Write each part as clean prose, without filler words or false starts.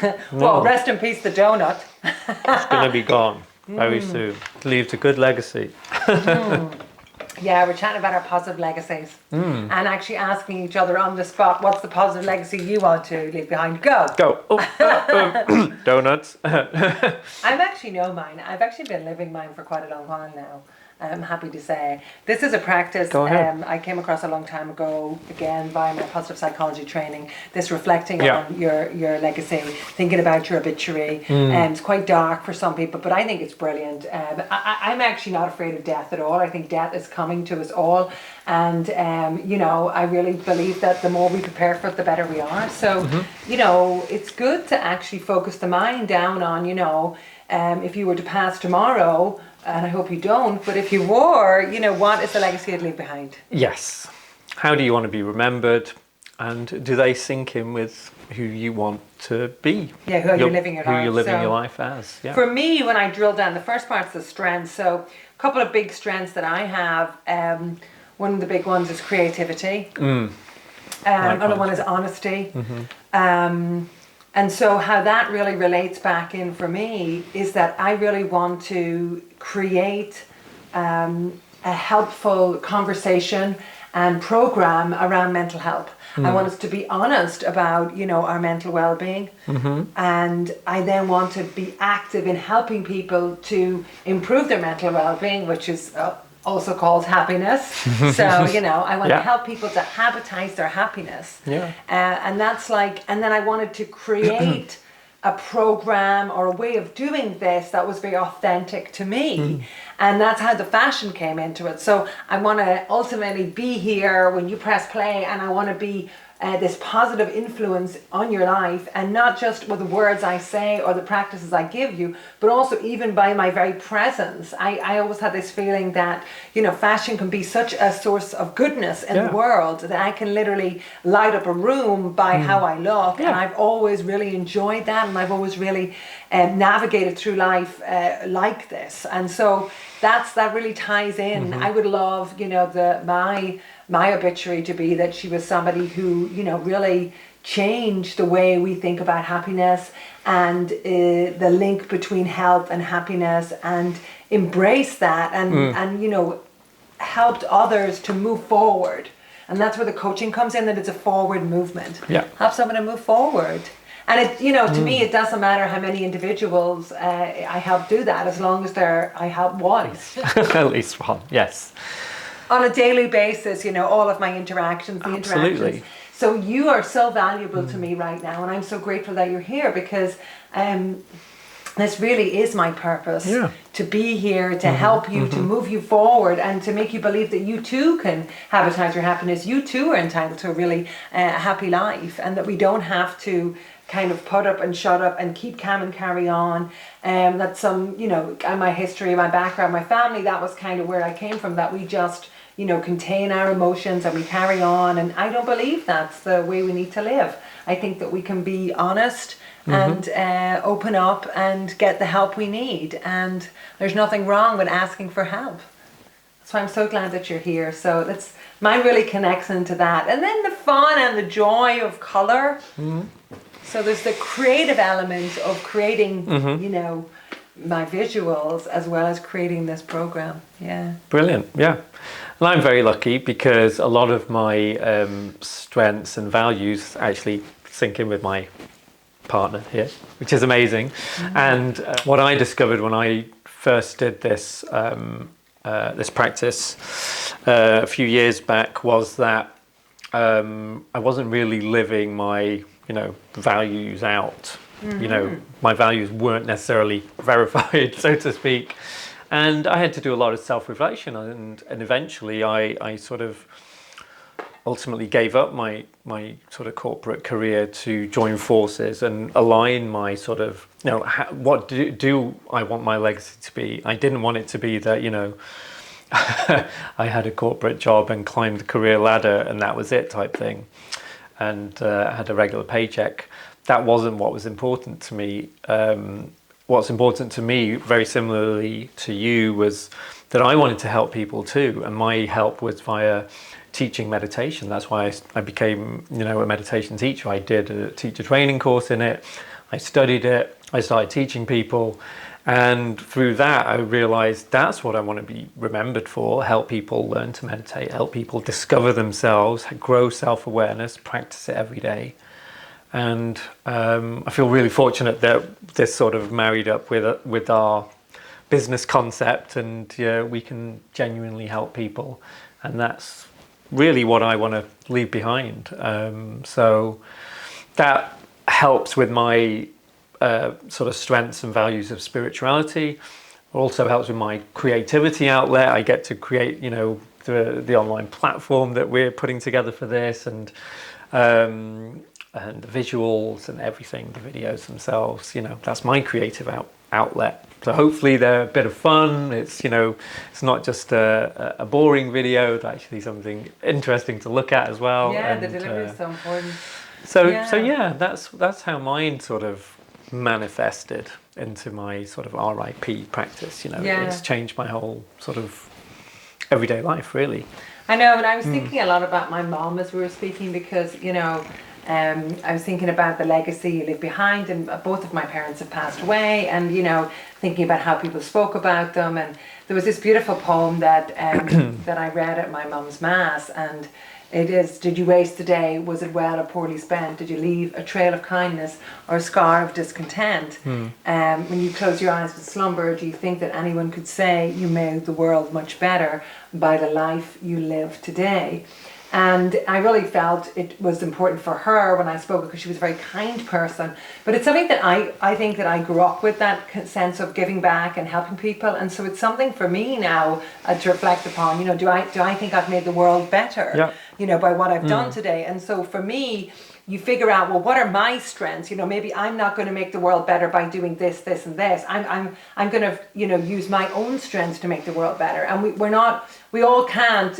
Well, No, rest in peace, the donut. it's going to be gone very soon. Leaves a good legacy. Yeah, we're chatting about our positive legacies and actually asking each other on the spot, what's the positive legacy you want to leave behind? Go. Go. Oh, donuts. I've actually know mine. I've actually been living mine for quite a long while now. I'm happy to say. This is a practice Go ahead. I came across a long time ago, again, via my positive psychology training. This reflecting Yeah. on your legacy, thinking about your obituary. It's quite dark for some people, but I think it's brilliant. I'm actually not afraid of death at all. I think death is coming to us all. And, I really believe that the more we prepare for it, the better we are. So, it's good to actually focus the mind down on, if you were to pass tomorrow, and I hope you don't, but if you were, what is the legacy you'd leave behind? Yes. How do you want to be remembered? And do they sync in with who you want to be? Yeah, who you're living your life. Who you're living So, your life as. Yeah. For me, when I drill down, the first part's the strengths. So a couple of big strengths that I have. One of the big ones is creativity. Another one is honesty. And so how that really relates back in for me is that I really want to create a helpful conversation and program around mental health. I want us to be honest about, our mental well-being. And I then want to be active in helping people to improve their mental well-being, which is also called happiness. So, I want to help people to habitize their happiness. Yeah. And that's and then I wanted to create a program or a way of doing this that was very authentic to me. And that's how the fashion came into it. So I want to ultimately be here when you press play, and I want to be this positive influence on your life, and not just with the words I say or the practices I give you, but also even by my very presence. I always had this feeling that, fashion can be such a source of goodness in the world that I can literally light up a room by how I look. And I've always really enjoyed that, and I've always really navigated through life like this. And so that really ties in. I would love, my obituary to be that she was somebody who, really changed the way we think about happiness and the link between health and happiness, and embrace that and helped others to move forward. And that's where the coaching comes in, that it's a forward movement. Yeah. Help someone to move forward. And it, to me, it doesn't matter how many individuals I help do that, as long as I help one. At least one, yes. On a daily basis, all of my interactions, the Absolutely. interactions. So you are so valuable to me right now, and I'm so grateful that you're here, because this really is my purpose, to be here, to help you, to move you forward, and to make you believe that you too can habitize your happiness. You too are entitled to a really happy life, and that we don't have to kind of put up and shut up and keep calm and carry on. That some, my history, my background, my family, that was kind of where I came from, that we just, contain our emotions and we carry on. And I don't believe that's the way we need to live. I think that we can be honest and open up and get the help we need. And there's nothing wrong with asking for help. So I'm so glad that you're here. So mine really connects into that. And then the fun and the joy of color. So there's the creative element of creating, my visuals, as well as creating this program. Yeah. Brilliant. Yeah. And I'm very lucky, because a lot of my strengths and values actually sync in with my partner here, which is amazing. And what I discovered when I first did this this practice a few years back was that I wasn't really living my values out. My values weren't necessarily verified, so to speak. And I had to do a lot of self-reflection, and eventually I sort of ultimately gave up my sort of corporate career to join forces and align my sort of, what do I want my legacy to be? I didn't want it to be that, I had a corporate job and climbed the career ladder and that was it type thing, and had a regular paycheck. That wasn't what was important to me. What's important to me, very similarly to you, was that I wanted to help people too, and my help was via teaching meditation. That's why I became, a meditation teacher. I did a teacher training course in it. I studied it, I started teaching people, and through that I realized that's what I want to be remembered for: help people learn to meditate, help people discover themselves, grow self-awareness, practice it every day. And I feel really fortunate that this sort of married up with our business concept, and we can genuinely help people, and that's really what I want to leave behind. So that helps with my sort of strengths and values of spirituality. Also helps with my creativity outlet. I get to create, the online platform that we're putting together for this, and the visuals and everything, the videos themselves. That's my creative outlet. So hopefully they're a bit of fun. It's it's not just a boring video. It's actually something interesting to look at as well. Yeah, and, the delivery is so important. So yeah, that's how mine sort of manifested into my sort of RIP practice. It's changed my whole sort of everyday life, really. I know, and I was thinking a lot about my mom as we were speaking, because I was thinking about the legacy you leave behind, and both of my parents have passed away, and thinking about how people spoke about them. And there was this beautiful poem that that I read at my mum's mass, and it is: did you waste the day? Was it well or poorly spent? Did you leave a trail of kindness or a scar of discontent? When you close your eyes with slumber, do you think that anyone could say you made the world much better by the life you live today? And I really felt it was important for her when I spoke, because she was a very kind person. But it's something that I think that I grew up with, that sense of giving back and helping people. And so it's something for me now to reflect upon. Do I think I've made the world better? Yeah. By what I've done today. And so for me, you figure out, well, what are my strengths? Maybe I'm not going to make the world better by doing this, this, and this. I'm going to, use my own strengths to make the world better. And we all can't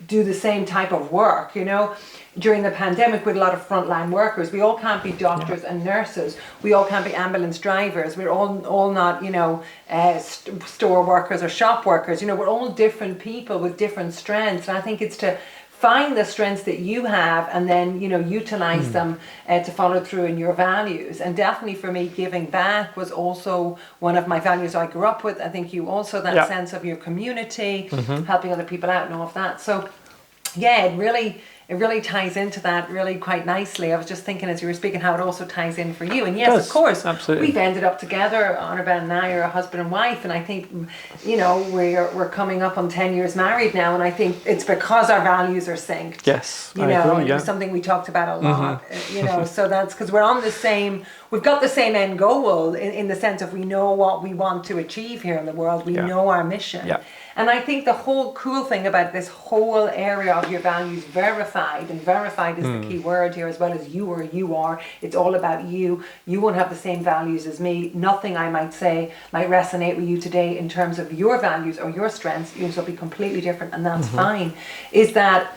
do the same type of work. During the pandemic, with a lot of frontline workers, we all can't be doctors and nurses. We all can't be ambulance drivers. We're all not, store workers or shop workers. We're all different people with different strengths. And I think it's to find the strengths that you have, and then utilize them to follow through in your values. And definitely for me, giving back was also one of my values I grew up with. I think you also, that sense of your community, helping other people out and all of that. So yeah, it really ties into that really quite nicely. I was just thinking as you were speaking how it also ties in for you. And yes, of course, absolutely. We've ended up together, Annabelle and I are a husband and wife, and I think, we're coming up on 10 years married now, and I think it's because our values are synced. Yes, I agree, it was something we talked about a lot, so that's because we're on we've got the same end goal in the sense of we know what we want to achieve here in the world. We know our mission. Yeah. And I think the whole cool thing about this whole area of your values verified, and verified is the key word here, as well as you are. It's all about you. You won't have the same values as me. Nothing I might say might resonate with you today in terms of your values or your strengths. Yours will be completely different, and that's fine. Is that,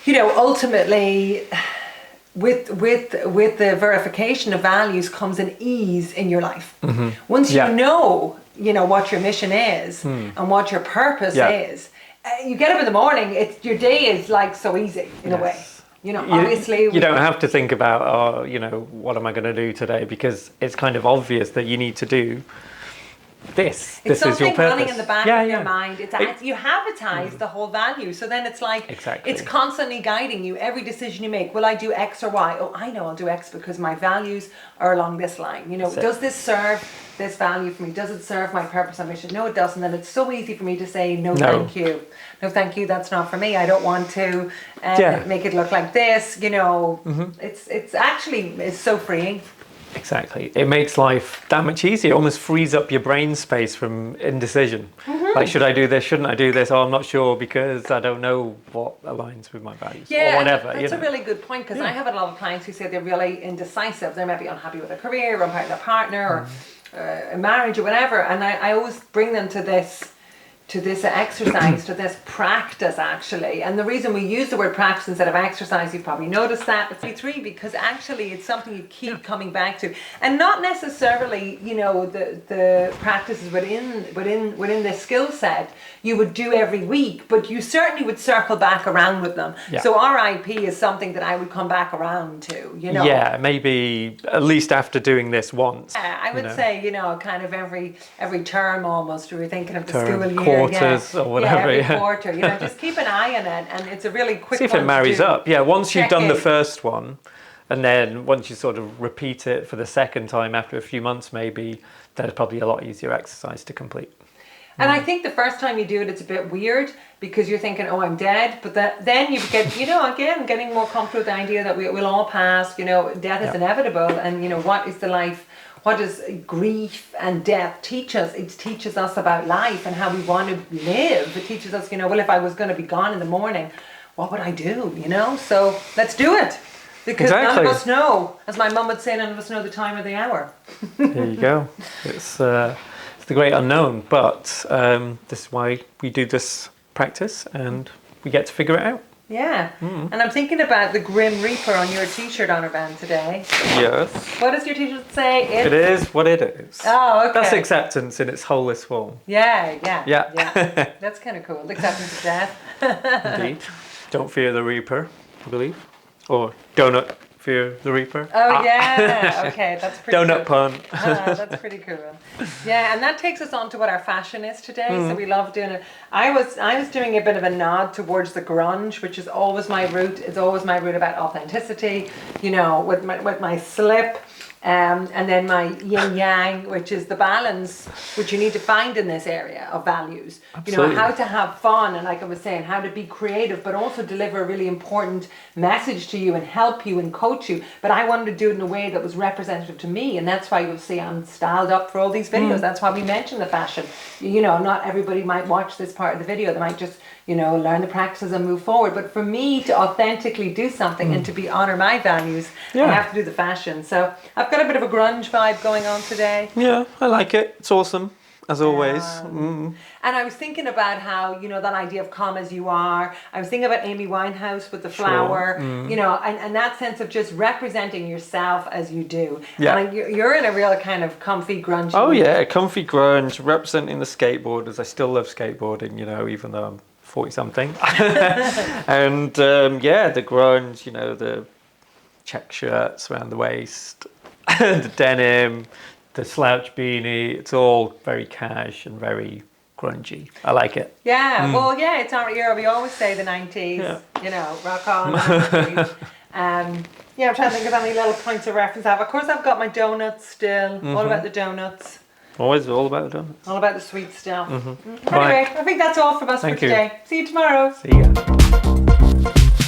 ultimately, with the verification of values comes an ease in your life. Once you know what your mission is and what your purpose is, you get up in the morning, your day is like so easy in a way. Obviously you don't have to think about what am I going to do today, because it's kind of obvious that you need to do this. It's this is your something purpose. running in the back of your mind. You habitize the whole value, so then it's like it's constantly guiding you. Every decision you make, will I do X or Y? Oh, I know I'll do X because my values are along this line. Does this serve this value for me? Does it serve my purpose and mission? No, it doesn't. And it's so easy for me to say no. Thank you. No, thank you. That's not for me. I don't want to make it look like this. It's so freeing. Exactly. It makes life that much easier. It almost frees up your brain space from indecision. Like, should I do this? Shouldn't I do this? Oh, I'm not sure because I don't know what aligns with my values or whatever. That's a really good point, because I have a lot of clients who say they're really indecisive. They might be unhappy with their career, or unhappy with their partner, or a marriage or whatever. And I always bring them to this to this exercise, to this practice actually. And the reason we use the word practice instead of exercise, you've probably noticed that, it's 3 because actually it's something you keep coming back to. And not necessarily, you know, the practices within this skill set you would do every week, but you certainly would circle back around with them. Yeah. So RIP is something that I would come back around to, you know. Yeah, maybe at least after doing this once. I would say, you know, kind of every term almost, we were thinking of the Term, school year. quarters or whatever, every yeah. quarter. You know, just keep an eye on it, and it's a really quick See if one it to marries do. up. Yeah, once you've Check done the in. first one, and then once you sort of repeat it for the second time after a few months maybe, then it's probably a lot easier exercise to complete. And I think the first time you do it, it's a bit weird because you're thinking, oh, I'm dead. But then you get, you know, again, getting more comfortable with the idea that we'll all pass, you know, death is inevitable. And, you know, what is the life, what does grief and death teach us? It teaches us about life and how we want to live. It teaches us, you know, well, if I was going to be gone in the morning, what would I do, you know? So let's do it. Because none Exactly. of us know, as my mum would say, none of us know the time or the hour. There you go. It's the great unknown, but this is why we do this practice and we get to figure it out. Yeah. And I'm thinking about the Grim Reaper on your t-shirt on our band today. Yes. What does your t-shirt say? It is what it is. Oh, okay. That's acceptance in its wholest form. Yeah. Yeah. That's kind of cool. Acceptance of death. Indeed. Don't fear the Reaper, I believe. Or donut fear the Reaper. Oh, yeah. Okay, that's pretty Donut cool. pun. That's pretty cool. Yeah, and that takes us on to what our fashion is today. So we love doing it. I was doing a bit of a nod towards the grunge, which is always my route. It's always my route about authenticity. You know, with my slip. And then my yin yang, which is the balance which you need to find in this area of values. Absolutely. You know, how to have fun, and like I was saying, how to be creative, but also deliver a really important message to you and help you and coach you. But I wanted to do it in a way that was representative to me, and that's why you'll see I'm styled up for all these videos. That's why we mention the fashion. You know, not everybody might watch this part of the video. They might just, you know, learn the practices and move forward. But for me to authentically do something and to be honor my values, I have to do the fashion. So I've got a bit of a grunge vibe going on today. Yeah, I like it. It's awesome, as always. And I was thinking about how, you know, that idea of come as you are. I was thinking about Amy Winehouse with the flower, you know, and that sense of just representing yourself as you do. Yeah. And you're in a real kind of comfy grunge. Oh yeah, comfy grunge, representing the skateboarders. I still love skateboarding, you know, even though I'm 40-something. And yeah, the grunge, you know, the check shirts around the waist, the denim, the slouch beanie. It's all very cash and very grungy. I like it. Yeah, well, yeah, it's our era. We always say the 90s, Yeah. you know, rock on. 90s. Yeah, I'm trying to think of any little points of reference I have. Of course, I've got my donuts still, all about the donuts. Always all about it. All about the sweet stuff. Anyway, Right. I think that's all from us Thank for you. today. See you tomorrow. See ya.